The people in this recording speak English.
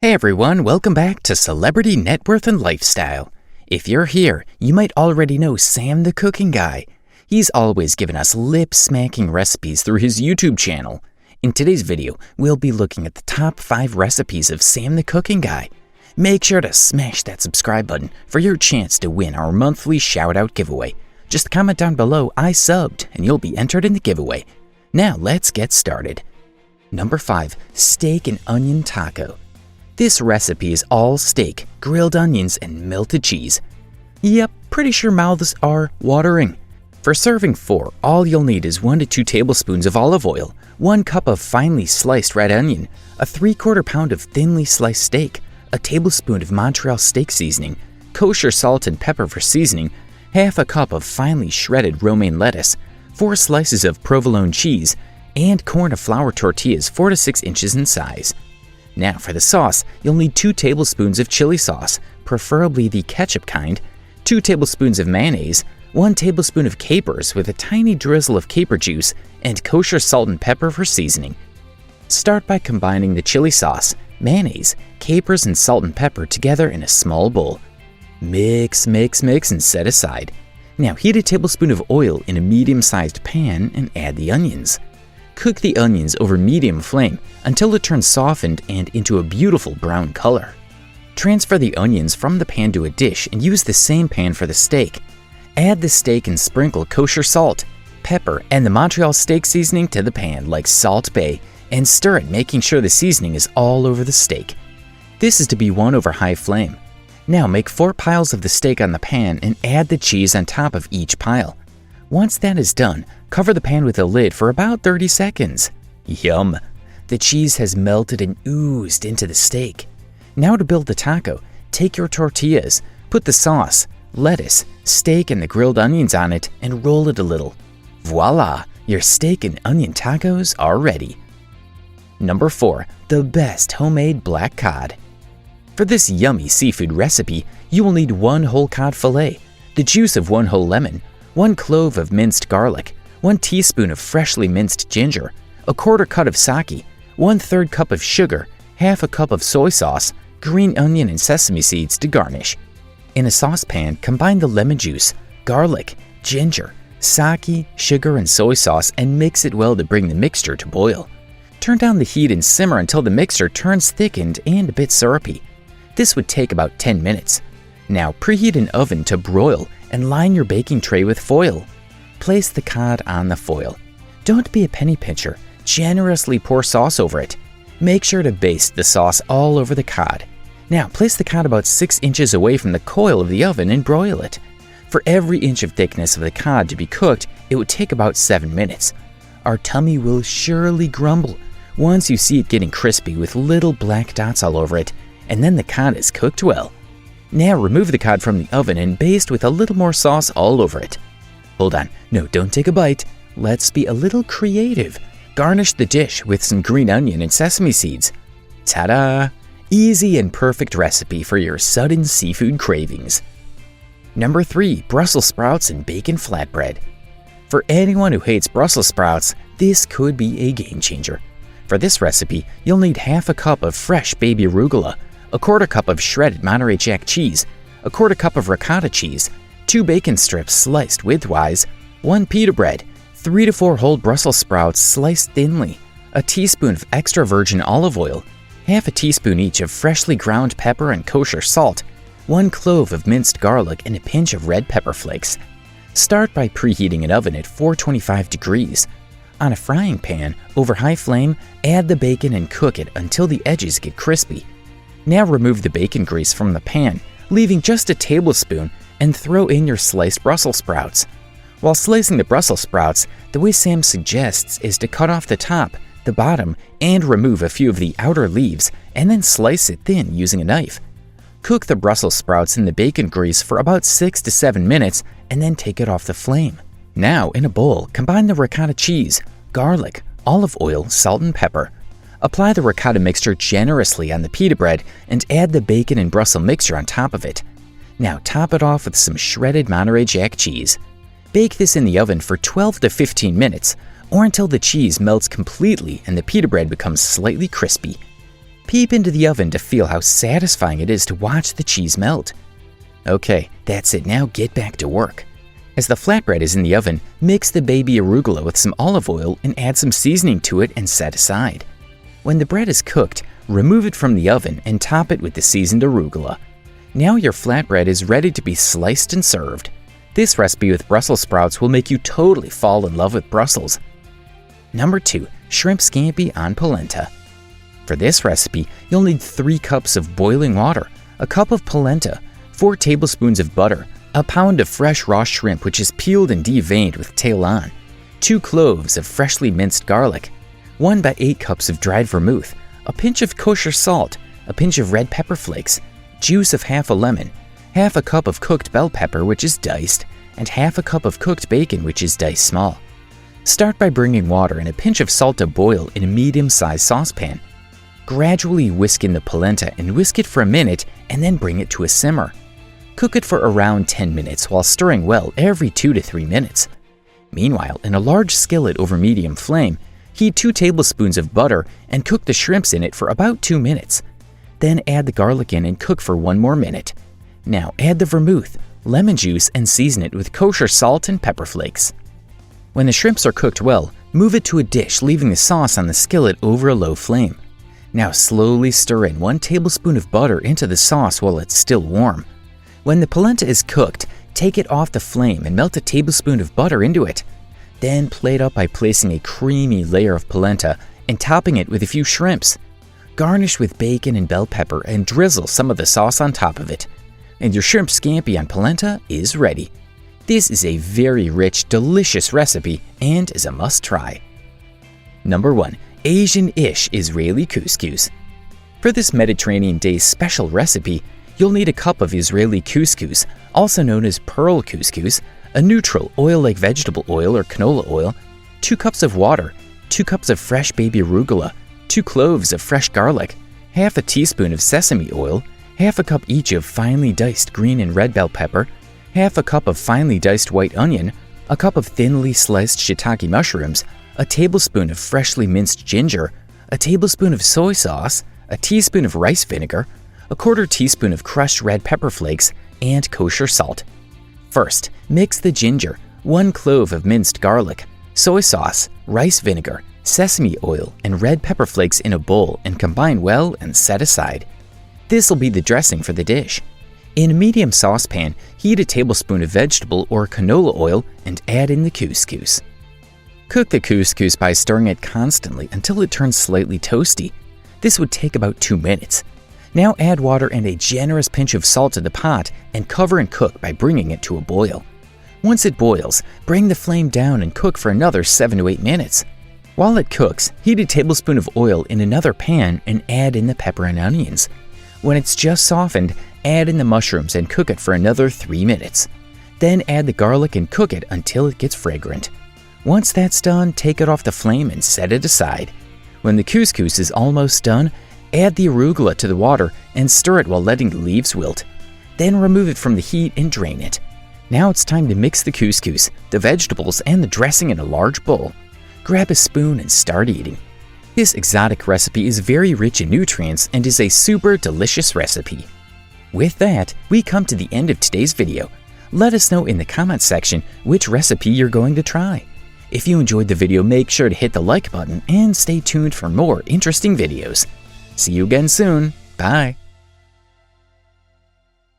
Hey everyone, welcome back to Celebrity Net Worth and Lifestyle. If you're here, you might already know Sam the Cooking Guy. He's always given us lip-smacking recipes through his YouTube channel. In today's video, we'll be looking at the top 5 recipes of Sam the Cooking Guy. Make sure to smash that subscribe button for your chance to win our monthly shout-out giveaway. Just comment down below, I subbed, and you'll be entered in the giveaway. Now let's get started. Number 5, Steak and Onion Taco. This recipe is all steak, grilled onions, and melted cheese. Yep, pretty sure mouths are watering. For serving 4, all you'll need is 1 to 2 tablespoons of olive oil, 1 cup of finely sliced red onion, a 3/4 pound of thinly sliced steak, a tablespoon of Montreal steak seasoning, kosher salt and pepper for seasoning, half a cup of finely shredded romaine lettuce, 4 slices of provolone cheese, and corn or flour tortillas 4 to 6 inches in size. Now for the sauce, you'll need 2 tablespoons of chili sauce, preferably the ketchup kind, 2 tablespoons of mayonnaise, 1 tablespoon of capers with a tiny drizzle of caper juice, and kosher salt and pepper for seasoning. Start by combining the chili sauce, mayonnaise, capers, and salt and pepper together in a small bowl. Mix, mix, mix, and set aside. Now heat a tablespoon of oil in a medium-sized pan and add the onions. Cook the onions over medium flame until it turns softened and into a beautiful brown color. Transfer the onions from the pan to a dish and use the same pan for the steak. Add the steak and sprinkle kosher salt, pepper, and the Montreal steak seasoning to the pan like Salt Bae and stir it, making sure the seasoning is all over the steak. This is to be won over high flame. Now make 4 piles of the steak on the pan and add the cheese on top of each pile. Once that is done, cover the pan with a lid for about 30 seconds. Yum! The cheese has melted and oozed into the steak. Now to build the taco, take your tortillas, put the sauce, lettuce, steak, and the grilled onions on it and roll it a little. Voila! Your steak and onion tacos are ready. Number 4, the best homemade black cod. For this yummy seafood recipe, you will need 1 whole cod fillet, the juice of 1 whole lemon, 1 clove of minced garlic, 1 teaspoon of freshly minced ginger, a 1/4 cup of sake, 1/3 cup of sugar, half a cup of soy sauce, green onion and sesame seeds to garnish. In a saucepan, combine the lemon juice, garlic, ginger, sake, sugar, and soy sauce and mix it well to bring the mixture to boil. Turn down the heat and simmer until the mixture turns thickened and a bit syrupy. This would take about 10 minutes. Now preheat an oven to broil and line your baking tray with foil. Place the cod on the foil. Don't be a penny pincher. Generously pour sauce over it. Make sure to baste the sauce all over the cod. Now place the cod about 6 inches away from the coil of the oven and broil it. For every inch of thickness of the cod to be cooked, it would take about 7 minutes. Our tummy will surely grumble once you see it getting crispy with little black dots all over it, and then the cod is cooked well. Now remove the cod from the oven and baste with a little more sauce all over it. Hold on, no, don't take a bite. Let's be a little creative. Garnish the dish with some green onion and sesame seeds. Ta-da! Easy and perfect recipe for your sudden seafood cravings. Number 3, Brussels sprouts and bacon flatbread. For anyone who hates Brussels sprouts, this could be a game changer. For this recipe, you'll need half a cup of fresh baby arugula, a 1/4 cup of shredded Monterey Jack cheese, a 1/4 cup of ricotta cheese, 2 bacon strips sliced widthwise, 1 pita bread, 3 to 4 whole Brussels sprouts sliced thinly, a teaspoon of extra virgin olive oil, half a teaspoon each of freshly ground pepper and kosher salt, 1 clove of minced garlic, and a pinch of red pepper flakes. Start by preheating an oven at 425 degrees. On a frying pan, over high flame, add the bacon and cook it until the edges get crispy. Now remove the bacon grease from the pan, leaving just a tablespoon, and throw in your sliced Brussels sprouts. While slicing the Brussels sprouts, the way Sam suggests is to cut off the top, the bottom, and remove a few of the outer leaves, and then slice it thin using a knife. Cook the Brussels sprouts in the bacon grease for about 6 to 7 minutes, and then take it off the flame. Now, in a bowl, combine the ricotta cheese, garlic, olive oil, salt, and pepper. Apply the ricotta mixture generously on the pita bread and add the bacon and Brussels mixture on top of it. Now top it off with some shredded Monterey Jack cheese. Bake this in the oven for 12 to 15 minutes or until the cheese melts completely and the pita bread becomes slightly crispy. Peep into the oven to feel how satisfying it is to watch the cheese melt. Okay, that's it, now get back to work. As the flatbread is in the oven, mix the baby arugula with some olive oil and add some seasoning to it and set aside. When the bread is cooked, remove it from the oven and top it with the seasoned arugula. Now your flatbread is ready to be sliced and served. This recipe with Brussels sprouts will make you totally fall in love with Brussels. Number 2. Shrimp Scampi on Polenta. For this recipe, you'll need 3 cups of boiling water, a cup of polenta, 4 tablespoons of butter, a pound of fresh raw shrimp which is peeled and deveined with tail on, 2 cloves of freshly minced garlic, 1 by 8 cups of dried vermouth, a pinch of kosher salt, a pinch of red pepper flakes, juice of half a lemon, half a cup of cooked bell pepper which is diced, and half a cup of cooked bacon which is diced small. Start by bringing water and a pinch of salt to boil in a medium-sized saucepan. Gradually whisk in the polenta and whisk it for a minute and then bring it to a simmer. Cook it for around 10 minutes while stirring well every 2 to 3 minutes. Meanwhile, in a large skillet over medium flame, heat 2 tablespoons of butter and cook the shrimps in it for about 2 minutes. Then add the garlic in and cook for 1 more minute. Now add the vermouth, lemon juice, and season it with kosher salt and pepper flakes. When the shrimps are cooked well, move it to a dish, leaving the sauce on the skillet over a low flame. Now slowly stir in 1 tablespoon of butter into the sauce while it's still warm. When the polenta is cooked, take it off the flame and melt a tablespoon of butter into it. Then plate up by placing a creamy layer of polenta and topping it with a few shrimps. Garnish with bacon and bell pepper and drizzle some of the sauce on top of it. And your shrimp scampi on polenta is ready. This is a very rich, delicious recipe and is a must-try. Number 1. Asian-ish Israeli couscous. For this Mediterranean Day special recipe, you'll need a cup of Israeli couscous, also known as pearl couscous, a neutral oil-like vegetable oil or canola oil, 2 cups of water, 2 cups of fresh baby arugula, 2 cloves of fresh garlic, half a teaspoon of sesame oil, half a cup each of finely diced green and red bell pepper, half a cup of finely diced white onion, a cup of thinly sliced shiitake mushrooms, a tablespoon of freshly minced ginger, a tablespoon of soy sauce, a teaspoon of rice vinegar, a 1/4 teaspoon of crushed red pepper flakes, and kosher salt. First, mix the ginger, 1 clove of minced garlic, soy sauce, rice vinegar, sesame oil, and red pepper flakes in a bowl and combine well and set aside. This will be the dressing for the dish. In a medium saucepan, heat a tablespoon of vegetable or canola oil and add in the couscous. Cook the couscous by stirring it constantly until it turns slightly toasty. This would take about 2 minutes. Now add water and a generous pinch of salt to the pot and cover and cook by bringing it to a boil. Once it boils, bring the flame down and cook for another 7 to 8 minutes. While it cooks, heat a tablespoon of oil in another pan and add in the pepper and onions. When it's just softened, add in the mushrooms and cook it for another 3 minutes. Then add the garlic and cook it until it gets fragrant. Once that's done, take it off the flame and set it aside. When the couscous is almost done, add the arugula to the water and stir it while letting the leaves wilt. Then remove it from the heat and drain it. Now it's time to mix the couscous, the vegetables, and the dressing in a large bowl. Grab a spoon and start eating. This exotic recipe is very rich in nutrients and is a super delicious recipe. With that, we come to the end of today's video. Let us know in the comments section which recipe you're going to try. If you enjoyed the video, make sure to hit the like button and stay tuned for more interesting videos. See you again soon. Bye.